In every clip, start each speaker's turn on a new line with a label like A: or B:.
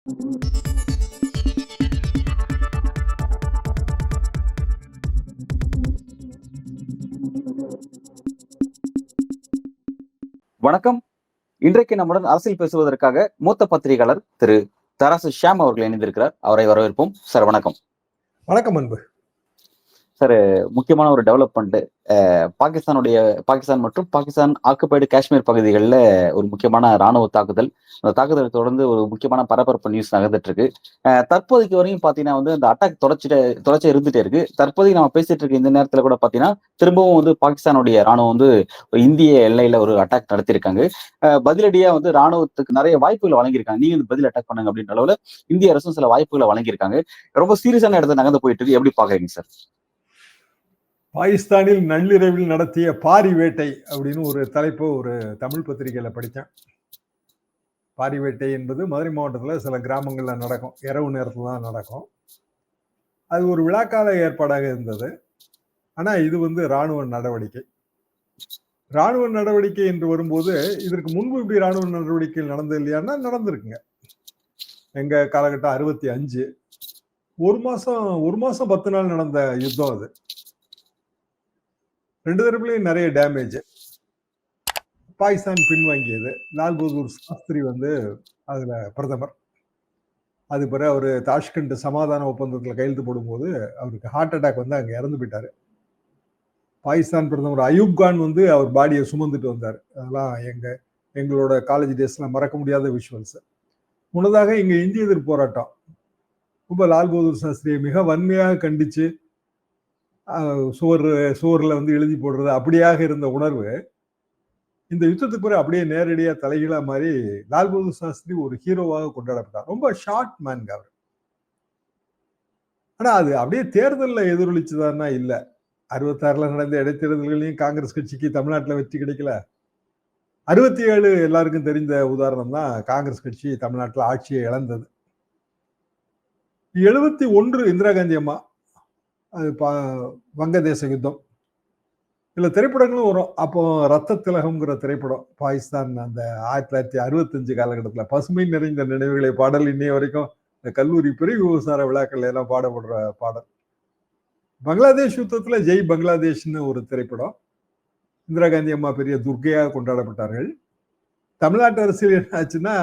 A: வணக்கம். இன்றைக்கு நம்முடன் அரசியல் பேசுவதற்காக மூத்த பத்திரிகையாளர் திரு தராசு ஷியாம் அவர்கள் இணைந்திருக்கிறார். அவரை வரவேற்போம். சார் வணக்கம்.
B: வணக்கம் அன்பு.
A: சார், முக்கியமான ஒரு டெவலப்மெண்ட். பாகிஸ்தான் மற்றும் பாகிஸ்தான் ஆக்குபைடு காஷ்மீர் பகுதிகளில் ஒரு முக்கியமான ராணுவ தாக்குதல். அந்த தாக்குதலை தொடர்ந்து ஒரு முக்கியமான பரபரப்பு நியூஸ் நகர்ந்துட்டு இருக்கு. தற்போதைக்கு வரையும் பாத்தீங்கன்னா அந்த அட்டாக் தொடர்ச்சியா இருந்துட்டே இருக்கு. தற்போதைக்கு நம்ம பேசிட்டு இருக்க இந்த நேரத்துல கூட பாத்தீங்கன்னா திரும்பவும் பாகிஸ்தானுடைய ராணுவம் இந்திய எல்லையில ஒரு அட்டாக் நடத்திருக்காங்க. பதிலடியா ராணுவத்துக்கு நிறைய வாய்ப்புகளை வழங்கியிருக்காங்க. நீங்க பதில் அட்டாக் பண்ணுங்க அப்படின்ற அளவுல இந்திய அரசும் சில வாய்ப்புகளை வழங்கியிருக்காங்க. ரொம்ப சீரியஸான இடத்துல நகர்ந்து போயிட்டு இருக்கு. எப்படி பாக்குறீங்க சார்?
B: பாகிஸ்தானில் நள்ளிரவில் நடத்திய பாரி வேட்டை அப்படின்னு ஒரு தலைப்பு ஒரு தமிழ் பத்திரிகையில படித்தேன். பாரி வேட்டை என்பது மதுரை மாவட்டத்தில் சில கிராமங்கள்ல நடக்கும். இரவு நேரத்துல தான் நடக்கும். அது ஒரு விழாக்கால ஏற்பாடாக இருந்தது. ஆனா இது ராணுவ நடவடிக்கை. ராணுவ நடவடிக்கை என்று வரும்போது இதற்கு முன்பு இப்படி ராணுவ நடவடிக்கைகள் நடந்தது இல்லையான்னா நடந்திருக்குங்க. எங்க காலகட்டம் 65 ஒரு மாசம் 10 நாள் நடந்த யுத்தம் அது. 2 தரப்புலையும் நிறைய டேமேஜ். பாகிஸ்தான் பின்வாங்கியது. லால் பகதூர் சாஸ்திரி அதுல பிரதமர். அது பிறகு அவரு தாஷ்கண்ட் சமாதான ஒப்பந்தத்துல கையெழுத்து போடும்போது அவருக்கு ஹார்ட் அட்டாக் அங்க இறந்து போயிட்டாரு. பாகிஸ்தான் பிரதமர் அயூப் கான் அவர் பாடியை சுமந்துட்டு வந்தார். அதெல்லாம் எங்களோட காலேஜ் டேஸ்ல மறக்க முடியாத விஷுவல்ஸ். முன்னதாக இங்க இந்திய எதிர்ப்பு போராட்டம் ரொம்ப லால் பகதூர் சாஸ்திரியை மிக வன்மையாக கண்டிச்சு சுவர்ல எழுதி போடுறது அப்படியாக இருந்த உணர்வு இந்த யுத்தத்துக்கு பிறகு அப்படியே நேரடியா தலைகீழா மாதிரி லால் பகதூர் சாஸ்திரி ஒரு ஹீரோவாக கொண்டாடப்பட்டார். ரொம்ப ஷார்ட் மேன்ங்க அவர். ஆனா அது அப்படியே தேர்தலில் எதிரொலிச்சுதான்னா இல்ல. 66 நடந்த இடைத்தேர்தல்களையும் காங்கிரஸ் கட்சிக்கு தமிழ்நாட்டில் வெற்றி கிடைக்கல. 67 எல்லாருக்கும் தெரிந்த உதாரணம் தான் காங்கிரஸ் கட்சி தமிழ்நாட்டில் ஆட்சியை இழந்தது. 71 இந்திரா காந்தி அம்மா அது வங்கதேச யுத்தம். இதுல திரைப்படங்களும் வரும். அப்போ ரத்த திலகம்ங்கிற திரைப்படம் பாகிஸ்தான் அந்த 1965 காலகட்டத்தில் பசுமை நிறைந்த நினைவுகளை பாடல் இன்னைய வரைக்கும் இந்த கல்லூரி பிரிவு விவசார விழாக்கள் எல்லாம் பாடப்படுற பாடல். பங்களாதேஷ் யுத்தத்துல ஜெய் பங்களாதேஷ்னு ஒரு திரைப்படம். இந்திரா காந்தி அம்மா பெரிய துர்க்கையாக கொண்டாடப்பட்டார்கள். தமிழ்நாட்டு அரசியல் என்ன ஆச்சுன்னா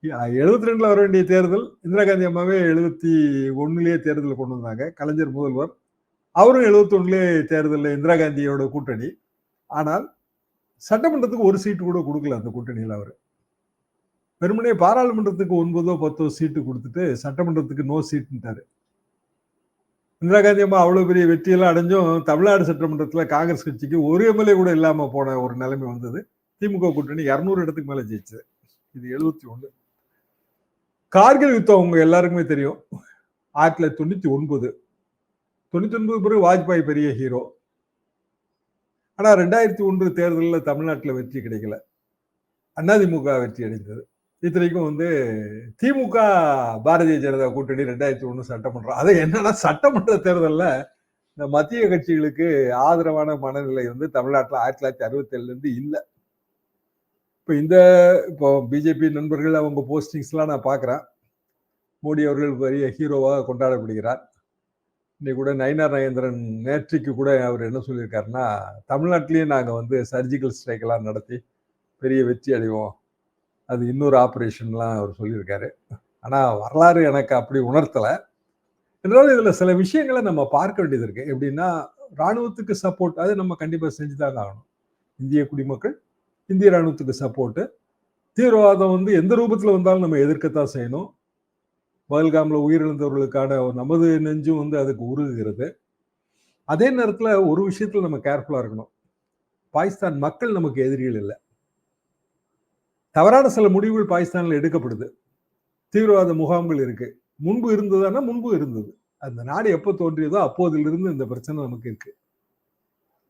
B: 72 வர வேண்டிய தேர்தல் இந்திரா காந்தி அம்மாவே 71 தேர்தல் கொண்டு வந்தாங்க. கலைஞர் முதல்வர். அவரும் 71 தேர்தலில் இந்திரா காந்தியோட கூட்டணி. ஆனால் சட்டமன்றத்துக்கு ஒரு சீட்டு கூட கொடுக்கல அந்த கூட்டணியில். அவர் வெறுமனே பாராளுமன்றத்துக்கு 9 10 சீட்டு கொடுத்துட்டு சட்டமன்றத்துக்கு நோ சீட்டுட்டாரு. இந்திரா காந்தி அம்மா அவ்வளவு பெரிய வெற்றியெல்லாம் அடைஞ்சும் தமிழ்நாடு சட்டமன்றத்தில் காங்கிரஸ் கட்சிக்கு ஒரு எம்எல்ஏ கூட இல்லாம போன ஒரு நிலைமை வந்தது. திமுக கூட்டணி 200 இடத்துக்கு மேல ஜெயிச்சது. இது 71. கார்கில் யுத்தம் உங்க எல்லாருக்குமே தெரியும். 1999 பிறகு வாஜ்பாய் பெரிய ஹீரோ. ஆனா 2001 தேர்தலில் தமிழ்நாட்டில் வெற்றி கிடைக்கல. அதிமுக வெற்றி அடைந்தது. இத்தனைக்கும் திமுக பாரதிய ஜனதா கூட்டணி 2001 சட்டமன்றம். அது என்னன்னா சட்டமன்ற தேர்தலில் இந்த மத்திய கட்சிகளுக்கு ஆதரவான மனநிலை தமிழ்நாட்டில் 1967 இருந்து இல்லை. இப்போ பிஜேபி நண்பர்கள் அவங்க போஸ்டிங்ஸ் எல்லாம் நான் பாக்குறேன். மோடி அவர்கள் பெரிய ஹீரோவாக கொண்டாடப்படுகிறார். இன்னைக்கு கூட நயினார் நாகேந்திரன் நேற்றைக்கு கூட அவர் என்ன சொல்லியிருக்காருன்னா, தமிழ்நாட்டிலேயே நாங்க சர்ஜிக்கல் ஸ்ட்ரைக் எல்லாம் நடத்தி பெரிய வெற்றி அடைவோம், அது இன்னொரு ஆபரேஷன்லாம் அவர் சொல்லியிருக்காரு. ஆனா வரலாறு எனக்கு அப்படி உணர்த்தல. என்றாலும் இதுல சில விஷயங்களை நம்ம பார்க்க வேண்டியது இருக்கு. எப்படின்னா ராணுவத்துக்கு சப்போர்ட் அது நம்ம கண்டிப்பா செஞ்சுதாங்க ஆகணும். இந்திய குடிமக்கள் இந்திய ராணுவத்துக்கு சப்போர்ட். தீவிரவாதம் எந்த ரூபத்துல வந்தாலும் நம்ம எதிர்க்கத்தான் செய்யணும். பகல்காம்ல உயிரிழந்தவர்களுக்கான நமது நெஞ்சும் அதுக்கு உருகுகிறது. அதே நேரத்துல ஒரு விஷயத்துல நம்ம கேர்ஃபுல்லா இருக்கணும். பாகிஸ்தான் மக்கள் நமக்கு எதிரிகள் இல்லை. தவறான சில முடிவுகள் பாகிஸ்தான்ல எடுக்கப்படுது. தீவிரவாத முகாம்கள் இருக்கு. முன்பு இருந்ததுன்னா முன்பு இருந்தது. அந்த நாடு எப்போ தோன்றியதோ அப்போதிலிருந்து இந்த பிரச்சனை நமக்கு இருக்கு.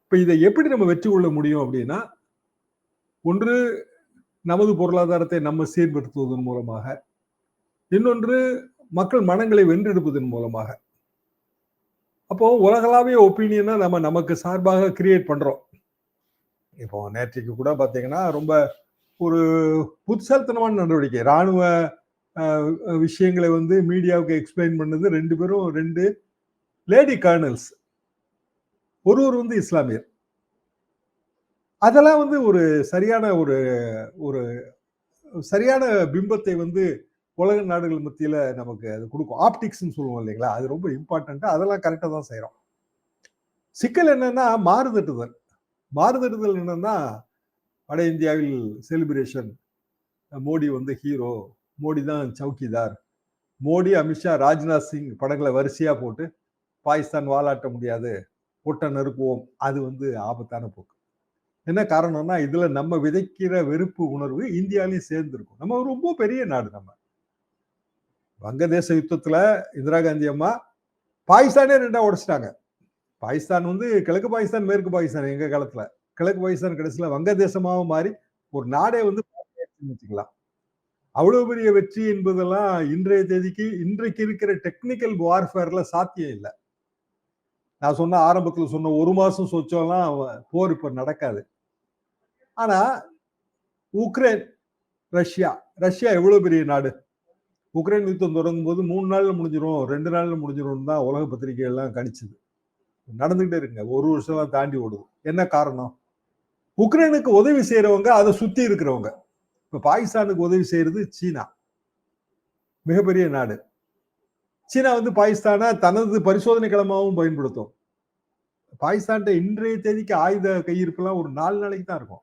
B: இப்ப இதை எப்படி நம்ம வெற்றி கொள்ள முடியும் அப்படின்னா, ஒன்று நமது பொருளாதாரத்தை நம்ம சீர்படுத்துவதன் மூலமாக, இன்னொன்று மக்கள் மனங்களை வென்றெடுப்பதன் மூலமாக. அப்போ உலகளாவிய ஒப்பீனியனை நம்ம நமக்கு சார்பாக கிரியேட் பண்றோம். இப்போ நேற்றைக்கு கூட பாத்தீங்கன்னா ரொம்ப ஒரு புத்திசாலித்தனமான நடவடிக்கை. ராணுவ விஷயங்களை வந்து மீடியாவுக்கு எக்ஸ்பிளைன் பண்ணது 2 பேரும் 2 லேடி கர்னல்ஸ். ஒருவர் வந்து இஸ்லாமியர். அதெல்லாம் வந்து ஒரு சரியான ஒரு ஒரு சரியான பிம்பத்தை வந்து உலக நாடுகள் மத்தியில நமக்கு அது கொடுக்கும். ஆப்டிக்ஸ்ன்னு சொல்லுவோம் இல்லைங்களா? அது ரொம்ப இம்பார்ட்டன்ட். அதெல்லாம் கரெக்டா தான் செய்றோம். சிக்கல் என்னன்னா மாறுதட்டுதல். மாறுதட்டுதல் என்னன்னா, வட இந்தியாவில் செலிப்ரேஷன். மோடி வந்து ஹீரோ. மோடி தான் சௌக்கிதார். மோடி, அமித்ஷா, ராஜ்நாத் சிங் படங்களை வரிசையா போட்டு பாகிஸ்தான் வாலாட்ட முடியாது, ஒட்ட நெருக்குவோம். அது வந்து ஆபத்தான போக்கு. என்ன காரணம்னா, இதுல நம்ம விதைக்கிற வெறுப்பு உணர்வு இந்தியாலையும் சேர்ந்து இருக்கும். நம்ம ரொம்ப பெரிய நாடு நம்ம. வங்கதேச யுத்தத்துல இந்திரா காந்தி அம்மா பாகிஸ்தானே 2ஆ உடைச்சிட்டாங்க. பாகிஸ்தான் வந்து கிழக்கு பாகிஸ்தான், மேற்கு பாகிஸ்தான் எங்க காலத்துல. கிழக்கு பாகிஸ்தான் கடைசியில வங்கதேசமாவும் மாறி ஒரு நாடே வந்து வச்சுக்கலாம். அவ்வளவு பெரிய வெற்றி என்பதெல்லாம் இன்றைய தேதிக்கு இன்றைக்கு இருக்கிற டெக்னிக்கல் வார்ஃபேர்ல சாத்தியம் இல்லை. நான் சொன்ன ஆரம்பத்துல சொன்ன 1 மாசம் சொச்சம்லாம் போர் இப்ப நடக்காது. ஆனா உக்ரைன், ரஷ்யா எவ்வளவு பெரிய நாடு. உக்ரைன் யுத்தம் தொடங்கும் போது 3 நாள்ல முடிஞ்சிரும், 2 நாள்ல முடிஞ்சிரும் தான் உலக பத்திரிகை எல்லாம் கணிச்சது. நடந்துகிட்டே இருக்குங்க. 1 வருஷம் தாண்டி ஓடுது. என்ன காரணம்? உக்ரைனுக்கு உதவி செய்யறவங்க அதை சுத்தி இருக்கிறவங்க. இப்ப பாகிஸ்தானுக்கு உதவி செய்யறது சீனா, மிகப்பெரிய நாடு. சீனா வந்து பாகிஸ்தானை தனது பரிசோதனை களமாகவும் பயன்படுத்தும். பாகிஸ்தான் இன்றைய தேதிக்கு ஆயுத கையிருப்புலாம் ஒரு 4 நாளைக்கு தான் இருக்கும்.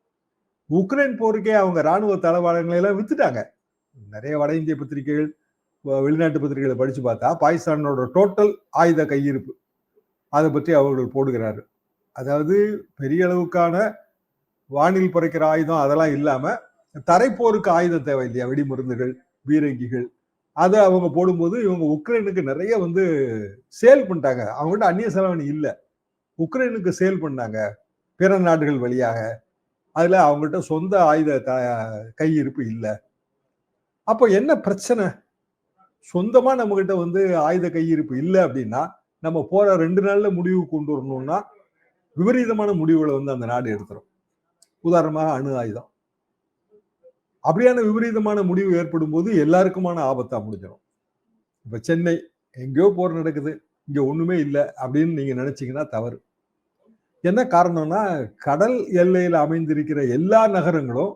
B: உக்ரைன் போருக்கே அவங்க ராணுவ தளவாடங்களை எல்லாம் வித்துட்டாங்க. நிறைய வட இந்திய பத்திரிகைகள், வெளிநாட்டு பத்திரிகைகளை படிச்சு பார்த்தா பாகிஸ்தானோட டோட்டல் ஆயுத கையிருப்பு அதை பற்றி அவர்கள் போடுகிறார்கள். அதாவது பெரிய அளவுக்கான வானில் பறக்கிற ஆயுதம் அதெல்லாம் இல்லாம தரைப்போருக்கு ஆயுதம் தேவை இல்லையா, வெடிமருந்துகள், பீரங்கிகள், அதை அவங்க போடும்போது இவங்க உக்ரைனுக்கு நிறைய வந்து சேல் பண்ணிட்டாங்க. அவங்ககிட்ட அந்நிய செலவணி இல்லை, உக்ரைனுக்கு சேல் பண்ணாங்க பிற நாடுகள் வழியாக. அதுல அவங்ககிட்ட சொந்த ஆயுத கையிருப்பு இல்லை. அப்போ என்ன பிரச்சனை? சொந்தமா நம்ம கிட்ட வந்து ஆயுத கையிருப்பு இல்லை அப்படின்னா நம்ம போற 2 நாள்ல முடிவு கொண்டு வரணும்னா விபரீதமான முடிவுகளை வந்து அந்த நாடு எடுத்துரும். உதாரணமாக அணு ஆயுதம். அப்படியான விபரீதமான முடிவு ஏற்படும் போது எல்லாருக்குமான ஆபத்தா முடிஞ்சிடும். இப்ப சென்னை எங்கேயோ போர் நடக்குது, இங்க ஒண்ணுமே இல்லை அப்படின்னு நீங்க நினைச்சீங்கன்னா தவறு. என்ன காரணம்னா, கடல் எல்லையில அமைந்திருக்கிற எல்லா நகரங்களும்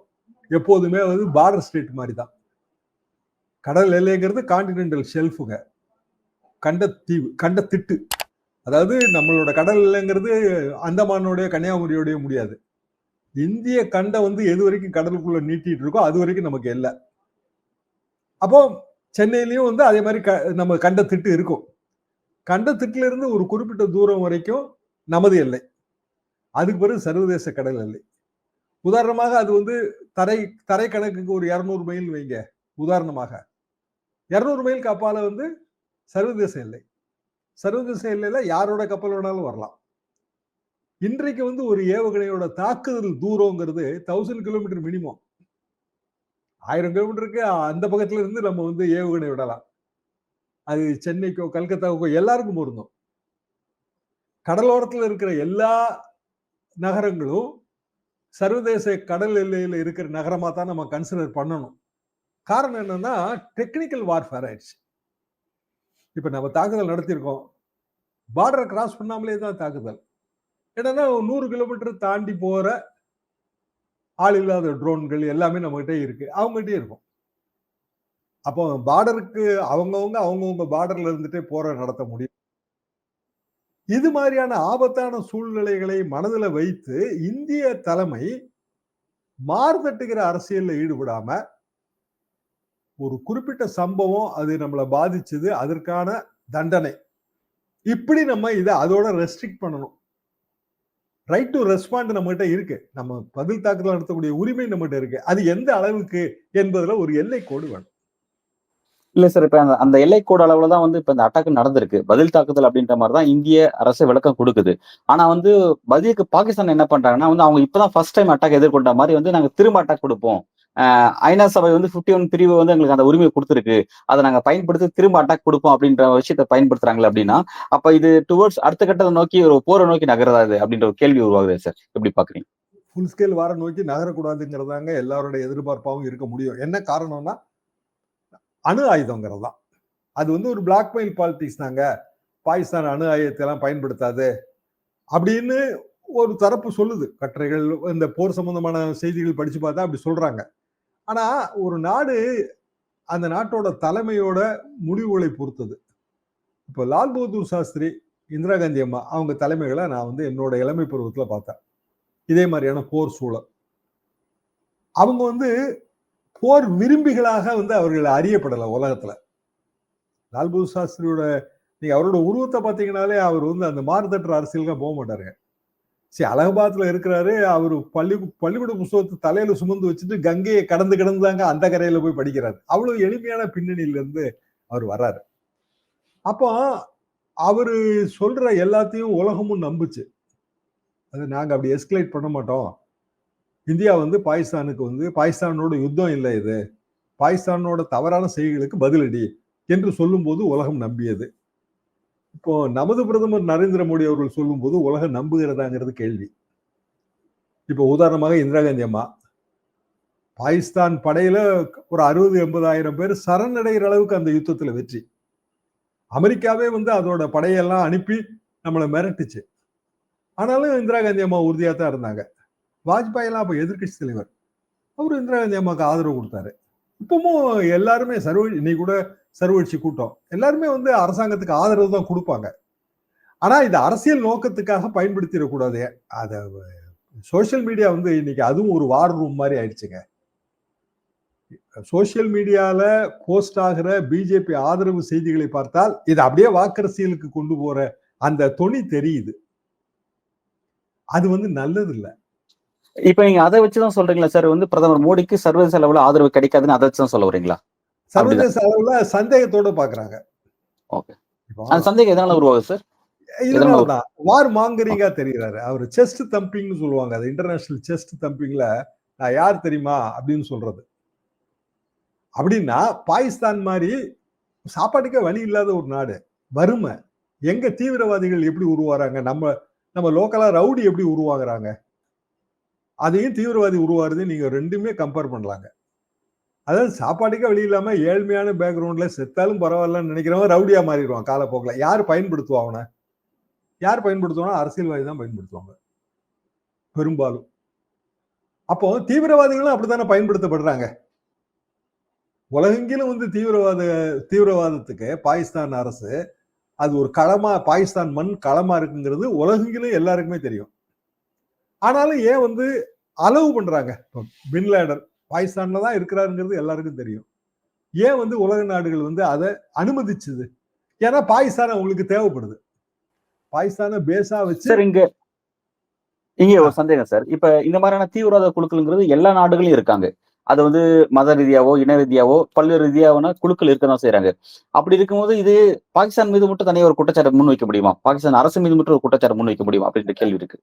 B: எப்போதுமே வந்து பார்டர் ஸ்டேட் மாதிரி தான். கடல் எல்லைங்கிறது கான்டினென்டல் ஷெல்ஃபுங்க, கண்டத்தீவு, கண்டத்திட்டு. அதாவது நம்மளோட கடல் எல்லைங்கிறது அந்தமானோடைய கன்னியாகுமரியோடய முடியாது. இந்திய கண்டம் வந்து எது வரைக்கும் கடலுக்குள்ள நீட்டிட்டு இருக்கோ அது வரைக்கும் நமக்கு எல்லை. அப்போ சென்னையிலயும் வந்து அதே மாதிரி நம்ம கண்டத்திட்டு இருக்கும். கண்டத்திட்டுல இருந்து ஒரு குறிப்பிட்ட தூரம் வரைக்கும் நமது எல்லை. அதுக்கு பிறகு சர்வதேச கடல் எல்லை. உதாரணமாக அது வந்து தரை கணக்குக்கு ஒரு 200 மைல் வைங்க. உதாரணமாக 200 மைலுக்கு அப்பால வந்து சர்வதேச எல்லை. சர்வதேச எல்லையில யாரோட கப்பல் வேணாலும் வரலாம். இன்றைக்கு வந்து ஒரு ஏவுகணையோட தாக்குதல் தூரங்கிறது 1000 கிலோமீட்டர் மினிமம். 1000 கிலோமீட்டருக்கு அந்த பக்கத்துல இருந்து நம்ம வந்து ஏவுகணை விடலாம். அது சென்னைக்கோ கல்கத்தாவுக்கோ எல்லாருக்கும் பொருந்தும். கடலோரத்துல இருக்கிற எல்லா நகரங்களும் சர்வதேச கடல் எல்லையில இருக்கிற நகரமா தான் நம்ம கன்சிடர் பண்ணணும். காரணம் என்னன்னா, டெக்னிக்கல் வார்ஃபேர் ஆயிடுச்சு. இப்ப நம்ம தாக்குதல் நடத்தியிருக்கோம், பார்டரை கிராஸ் பண்ணாமலே தான் தாக்குதல். என்னன்னா 100 கிலோமீட்டர் தாண்டி போற ஆள் இல்லாத ட்ரோன்கள் எல்லாமே நம்ம கிட்டே இருக்கு, அவங்ககிட்டயே இருக்கும். அப்போ பார்டருக்கு அவங்கவுங்க பார்டர்ல இருந்துட்டே போற நடத்த முடியும். இது மாதிரியான ஆபத்தான சூழ்நிலைகளை மனதில் வைத்து இந்திய தலைமை மாறுதட்டுகிற அரசியல்ல ஈடுபடாம, ஒரு குறிப்பிட்ட சம்பவம் அது நம்மளை பாதிச்சது, அதற்கான தண்டனை, இப்படி நம்ம இதை அதோட ரெஸ்ட்ரிக்ட் பண்ணணும். ரைட் டு ரெஸ்பாண்ட் நம்ம கிட்ட இருக்கு. நம்ம பதில் தாக்குதல் நடத்தக்கூடிய உரிமை நம்ம கிட்ட இருக்கு. அது எந்த அளவுக்கு என்பதுல ஒரு எல்லை கோடு வேணும்.
A: இல்ல சார், இப்ப அந்த எல்லை கோடு அளவுல தான் வந்து இப்ப இந்த அட்டாக் நடந்திருக்கு. பதில் தாக்குதல் அப்படின்ற மாதிரி தான் இந்திய அரசு விளக்கம் கொடுக்குது. ஆனா வந்து பதிலுக்கு பாகிஸ்தான் என்ன பண்றாங்கன்னா வந்து அவங்க இப்பதான் ஃபர்ஸ்ட் டைம் அட்டாக் எதிர்கொண்ட மாதிரி வந்து நாங்க திரும்ப அட்டாக் கொடுப்போம். ஐநா சபை வந்து 51 பிரிவு வந்து எங்களுக்கு அந்த உரிமையை கொடுத்துருக்கு, அதை நாங்க பயன்படுத்தி திரும்ப அட்டாக் கொடுப்போம் அப்படின்ற விஷயத்தை பயன்படுத்துறாங்களே அப்படின்னா, அப்ப இது டுவர்ட்ஸ் அடுத்த கட்டத்தை நோக்கி ஒரு போரை நோக்கி நகராது அப்படின்ற ஒரு கேள்வி உருவாகுது சார். எப்படி பாக்குறீங்க?
B: ஃபுல் ஸ்கேல் வார நோக்கி நகரக்கூடாதுங்கிறதாங்க எல்லாரோட எதிர்பார்ப்பாகவும் இருக்க முடியும். என்ன காரணம்னா, அணு ஆயுதங்கிறது தான். அது வந்து ஒரு பிளாக்மெயில் பாலிடிக்ஸ் தாங்க. பாகிஸ்தான் அணு ஆயுதத்தை எல்லாம் பயன்படுத்தாது அப்படின்னு ஒரு தரப்பு சொல்லுது. கட்டுரைகள், இந்த போர் சம்பந்தமான செய்திகள் படிச்சு பார்த்தா அப்படி சொல்றாங்க. ஆனா ஒரு நாடு அந்த நாட்டோட தலைமையோட முடிவுகளை பொறுத்தது. இப்போ லால் பகதூர் சாஸ்திரி, இந்திரா காந்தி அம்மா அவங்க தலைமைகளை நான் வந்து என்னோட இளமை பருவத்துல பார்த்தேன். இதே மாதிரியான போர் சூழல். அவங்க வந்து போர் விரும்பிகளாக வந்து அவர்கள் அறியப்படல உலகத்துல. லால் பகதூர் சாஸ்திரியோட நீங்க அவரோட உருவத்தை பார்த்தீங்கன்னாலே அவர் வந்து அந்த மாறுதற்ற அரசியலுக்கு போக மாட்டாருங்க. சரி, அலகாபாத்ல இருக்கிறாரு. அவரு பள்ளிக்கூட புஸ்தகத்தை தலையில சுமந்து வச்சுட்டு கங்கையை கடந்து கடந்து தாங்க அந்த கரையில போய் படிக்கிறாரு. அவ்வளவு எளிமையான பின்னணியில இருந்து அவர் வர்றாரு. அப்போ அவரு சொல்ற எல்லாத்தையும் உலகமும் நம்புச்சு. அது நாங்க அப்படி எஸ்கலேட் பண்ண மாட்டோம். இந்தியா வந்து பாகிஸ்தானுக்கு வந்து பாகிஸ்தானோட யுத்தம் இல்லை இது. பாகிஸ்தானோட தவறான செய்திகளுக்கு பதிலடி என்று சொல்லும்போது உலகம் நம்பியது. இப்போ நமது பிரதமர் நரேந்திர மோடி அவர்கள் சொல்லும்போது உலகம் நம்புகிறதாங்கிறது கேள்வி. இப்போ உதாரணமாக இந்திரா காந்தி அம்மா பாகிஸ்தான் படையில ஒரு 60-80,000 பேர் சரணடைகிற அளவுக்கு அந்த யுத்தத்துல வெற்றி. அமெரிக்காவே வந்து அதோட படையெல்லாம் அனுப்பி நம்மளை மிரட்டுச்சு. ஆனாலும் இந்திரா காந்தி அம்மா உறுதியா தான் இருந்தாங்க. வாஜ்பாய் எல்லாம் அப்ப எதிர்கட்சி தலைவர். அவரு இந்திரா காந்தி அம்மாவுக்கு ஆதரவு கொடுத்தாரு. இப்பவும் எல்லாருமே இன்னைக்கு கூட சர்வகட்சி கூட்டம் எல்லாருமே வந்து அரசாங்கத்துக்கு ஆதரவு தான் கொடுப்பாங்க. ஆனா இது அரசியல் நோக்கத்துக்காக பயன்படுத்திடக்கூடாது. அத சோசியல் மீடியா வந்து இன்னைக்கு அதுவும் ஒரு வார் ரூம் மாதிரி ஆயிடுச்சுங்க. சோசியல் மீடியால போஸ்ட் ஆகிற பிஜேபி ஆதரவு செய்திகளை பார்த்தால் இது அப்படியே வாக்கரசியலுக்கு கொண்டு போற அந்த தொனி தெரியுது. அது வந்து நல்லது இல்ல.
A: இப்ப நீங்க அதை வச்சுதான் சொல்றீங்களா சார்? வந்து பிரதமர் மோடிக்கு சர்வதேச அளவுல ஆதரவு கிடைக்காதுன்னு அதை வச்சுதான் சொல்ல வரீங்களா?
B: சர்வதேச அளவுல சந்தேகத்தோட பாக்குறாங்க.
A: ஓகே. அந்த சந்தேகம் எதனால உருவாகுது சார்?
B: இதனாலதான் வார் மாங்கரிங்கா தெரிகிறாரு. அவர் செஸ்ட் தம்பிங்னு சொல்லுவாங்க. அது இன்டர்நேஷனல் செஸ்ட் தம்பிங்ல நான் யார் தெரியுமா அப்படின்னு சொல்றது. அப்படின்னா பாகிஸ்தான் மாதிரி சாப்பாட்டுக்கே வழி இல்லாத ஒரு நாடு, வறுமை, எங்க தீவிரவாதிகள் எப்படி உருவாறாங்க, நம்ம லோக்கலா ரவுடி எப்படி உருவாகுறாங்க, அதையும் தீவிரவாதி உருவாருது. நீங்க ரெண்டுமே கம்பேர் பண்ணலாங்க. அதாவது சாப்பாட்டுக்கே வழி இல்லாம ஏழ்மையான பேக்ரவுண்ட்ல செத்தாலும் பரவாயில்லன்னு நினைக்கிறவன் ரவுடியா மாறிடுவான் காலப்போக்கில். யார் பயன்படுத்துவா அவனை? யார் பயன்படுத்துவானா? அரசியல்வாதி தான் பயன்படுத்துவாங்க பெரும்பாலும். அப்போ தீவிரவாதிகளும் அப்படித்தானே பயன்படுத்தப்படுறாங்க. உலகெங்கிலும் வந்து தீவிரவாதத்துக்கு பாகிஸ்தான் அரசு அது ஒரு களமா, பாகிஸ்தான் மண் களமா இருக்குங்கிறது உலகெங்கிலும் எல்லாருக்குமே தெரியும். ஆனாலும் ஏன் வந்து அலோவ் பண்றாங்க? பின்லேடன் பாகிஸ்தான்ல தான் இருக்கிறாருங்கிறது எல்லாருக்கும் தெரியும். ஏன் வந்து உலக நாடுகள் வந்து அதை அனுமதிச்சது? ஏன்னா பாகிஸ்தான் அவங்களுக்கு தேவைப்படுது. பாகிஸ்தான பேஸா வச்சு
A: சார் இங்க ஒரு சந்தேகம் சார். இப்ப இந்த மாதிரியான தீவிரவாத குழுக்கள்ங்கிறது எல்லா நாடுகளும் இருக்காங்க. அது வந்து மத ரீதியாவோ, இன ரீதியாவோ, பல்வேறு ரீதியாவான குழுக்கள் இருக்கதான் செய்றாங்க. அப்படி இருக்கும்போது இது பாகிஸ்தான் மீது மட்டும் தனியா ஒரு குற்றச்சாட்டு முன்வைக்க முடியுமா? பாகிஸ்தான் அரசு மீது மட்டும் ஒரு குற்றச்சாட்டு முன்வைக்க முடியுமா? அப்படின்ற கேள்வி இருக்கு.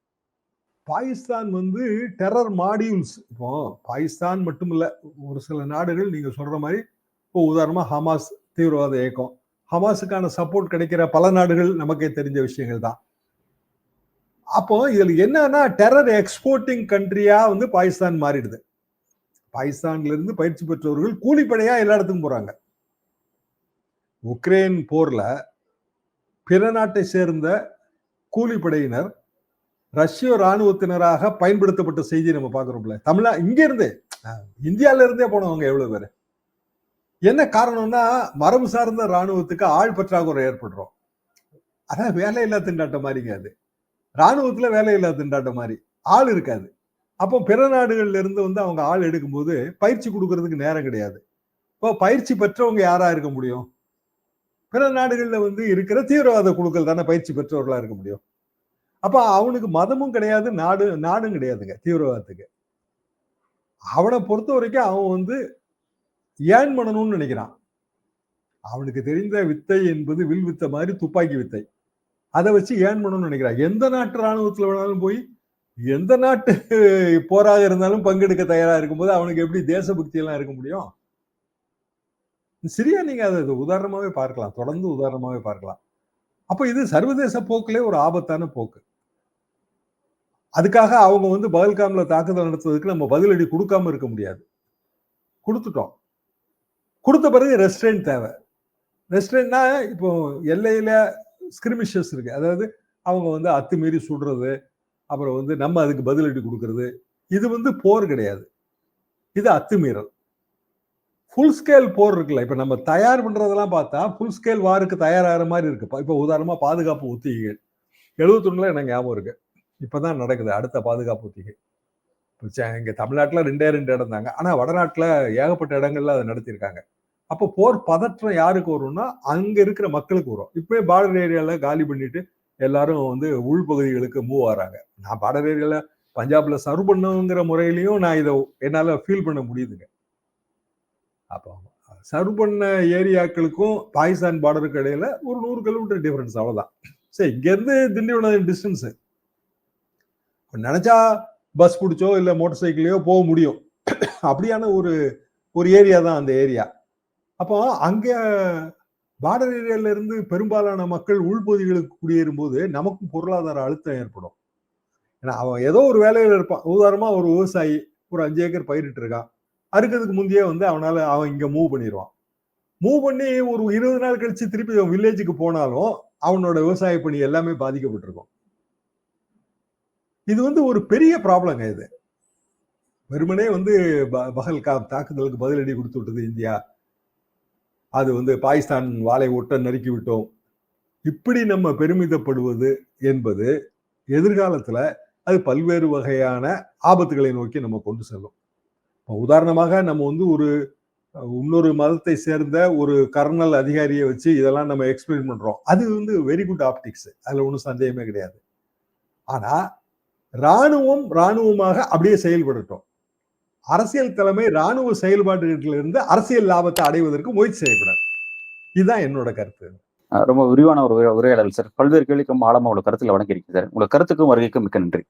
B: பாகிஸ்தான் வந்து டெரர் மாடியூல்ஸ். இப்போ பாகிஸ்தான் மட்டும் இல்ல, ஒரு சில நாடுகள் நீங்க சொல்ற மாதிரி, இப்போ உதாரணமா ஹமாஸ் தீவிரவாத இயக்கம், ஹமாஸுக்கான சப்போர்ட் கிடைக்கிற பல நாடுகள் நமக்கே தெரிஞ்ச விஷயங்கள் தான். அப்போ இதுல என்னன்னா டெரர் எக்ஸ்போர்ட்டிங் கண்ட்ரியா வந்து பாகிஸ்தான் மாறிடுது. பாகிஸ்தான்ல இருந்து பயிற்சி பெற்றவர்கள் கூலிப்படையா எல்லா இடத்துக்கும் போறாங்க. உக்ரைன் போர்ல பிற நாட்டை சேர்ந்த கூலிப்படையினர் ரஷ்ய ராணுவத்தினராக பயன்படுத்தப்பட்ட செய்தி நம்ம பாக்குறோம்ல. இங்க இருந்து இந்தியால இருந்தே போனவங்க எவ்வளவு பேரு? என்ன காரணம்னா மரபு சார்ந்த ராணுவத்துக்கு ஆள் பற்றாக்குறை ஏற்படுறோம். அதான் வேலையில்லா திண்டாட்டம் மாதிரிங்க. அது ராணுவத்துல வேலையில்லா திண்டாட்டம் மாதிரி ஆள் இருக்காது. அப்போ பிற நாடுகள்ல இருந்து வந்து அவங்க ஆள் எடுக்கும்போது பயிற்சி கொடுக்கறதுக்கு நேரம் கிடையாது. இப்போ பயிற்சி பெற்றவங்க யாரா இருக்க முடியும்? பிற நாடுகள்ல வந்து இருக்கிற தீவிரவாத குழுக்கள் தானே பயிற்சி பெற்றவர்களா இருக்க முடியும். அப்ப அவனுக்கு மதமும் கிடையாது, நாடும் கிடையாதுங்க தீவிரவாதத்துக்கு. அவனை பொறுத்த வரைக்கும் அவன் வந்து ஏர்ன் பண்ணணும்னு நினைக்கிறான். அவனுக்கு தெரிந்த வித்தை என்பது வில் வித்தை மாதிரி துப்பாக்கி வித்தை. அதை வச்சு ஏர்ன் பண்ணணும்னு நினைக்கிறான். எந்த நாட்டு ராணுவத்துல வேணாலும் போய் எந்த நாட்டு போராக இருந்தாலும் பங்கெடுக்க தயாரா இருக்கும்போது அவனுக்கு எப்படி தேசபக்தி எல்லாம் இருக்க முடியும்? சரியா நீங்க அதை உதாரணமாவே பார்க்கலாம், தொடர்ந்து உதாரணமாவே பார்க்கலாம். அப்ப இது சர்வதேச போக்கிலே ஒரு ஆபத்தான போக்கு. அதுக்காக அவங்க வந்து பகல்காம்ல தாக்குதல் நடத்துவதற்கு நம்ம பதிலடி கொடுக்காம இருக்க முடியாது. கொடுத்துட்டோம். கொடுத்த பிறகு ரெஸ்ட்ரெயின் தேவை. ரெஸ்ட்ரெயின்னா இப்போ எல்லையில ஸ்கிரிமிஷஸ் இருக்கு. அதாவது அவங்க வந்து அத்துமீறி சுடுறது, அப்புறம் வந்து நம்ம அதுக்கு பதிலடி கொடுக்கறது. இது வந்து போர் கிடையாது. இது அத்துமீறல். ஃபுல் ஸ்கேல் போர் இருக்குல்ல. இப்ப நம்ம தயார் பண்றதெல்லாம் பார்த்தா ஃபுல் ஸ்கேல் வாருக்கு தயாராகிற மாதிரி இருக்கு. இப்ப உதாரணமா பாதுகாப்பு ஒத்திகைகள் 71ல எனக்கு ஞாபகம் இருக்கு. இப்பதான் நடக்குது அடுத்த பாதுகாப்பு ஒத்திகை. இங்க தமிழ்நாட்டுல 2 இடம் தாங்க. ஆனா வடநாட்டுல ஏகப்பட்ட இடங்கள்ல அதை நடத்தியிருக்காங்க. அப்போ போர் பதற்றம் யாருக்கு வரும்னா அங்க இருக்கிற மக்களுக்கு வரும். இப்பவே பார்டர் ஏரியால காலி பண்ணிட்டு எல்லாரும் வந்து உள்பகுதிகளுக்கு மூவ் ஆறாங்க. நான் பார்டர் ஏரியால பஞ்சாப்ல சர்வ் பண்ணுங்கிற முறையிலையும் நான் இதை என்னால ஃபீல் பண்ண முடியுதுங்க. அப்போ சர்வ் பண்ண ஏரியாக்களுக்கும் பாகிஸ்தான் பார்டருக்கு இடையில ஒரு 100 கிலோமீட்டர் டிஃபரன்ஸ், அவ்வளவுதான். சரி, இங்க இருந்து திண்டிவனம் டிஸ்டன்ஸ். நினைச்சா பஸ் பிடிச்சோ இல்ல மோட்டார் சைக்கிளையோ போக முடியும். அப்படியான ஒரு ஏரியா தான் அந்த ஏரியா. அப்போ அங்க பார்டர் ஏரியால இருந்து பெரும்பாலான மக்கள் உள்பகுதிகளுக்கு குடியேறும் போது நமக்கும் பொருளாதார அழுத்தம் ஏற்படும். ஏன்னா அவன் ஏதோ ஒரு வேலையில இருப்பான். உதாரணமா ஒரு விவசாயி ஒரு 5 ஏக்கர் பயிரிட்டு இருக்கான். அறுக்கிறதுக்கு முந்தையே வந்து அவன் இங்க மூவ் பண்ணிடுவான். மூவ் பண்ணி ஒரு 20 நாள் கழிச்சு திருப்பி அவன் வில்லேஜுக்கு போனாலும் அவனோட விவசாய பணி எல்லாமே பாதிக்கப்பட்டிருக்கும். இது வந்து ஒரு பெரிய ப்ராப்ளங்க. இது வெறுமனே வந்து பஹல்காம் தாக்குதலுக்கு பதிலடி கொடுத்து விட்டது இந்தியா, அது வந்து பாகிஸ்தான் வாளை ஒட்ட நறுக்கி விட்டோம், இப்படி நம்ம பெருமிதப்படுவது என்பது எதிர்காலத்துல அது பல்வேறு வகையான ஆபத்துகளை நோக்கி நம்ம கொண்டு செல்லும். உதாரணமாக நம்ம வந்து இன்னொரு மதத்தை சேர்ந்த ஒரு கர்னல் அதிகாரியை வச்சு இதெல்லாம் நம்ம எக்ஸ்பிளைன் பண்றோம். அது வந்து வெரி குட் ஆப்டிக்ஸ், அதுல ஒன்றும் சந்தேகமே கிடையாது. ஆனா ராணுவமாக அப்படியே செயல்படட்டும். அரசியல் தலைமை ராணுவ செயல்பாடுகளில் இருந்து அரசியல் லாபத்தை அடைவதற்கு முயற்சி செய்யப்படாது. இதுதான் என்னோட கருத்து.
A: ரொம்ப விரிவான ஒரு உரையாடல் சார். பல்வேறு கேள்விக்கும் ஆழமா உங்களோட கருத்துல வழங்கியிருக்கு சார். உங்களோட கருத்துக்கும் வருகைக்கும் மிக்க நன்றி.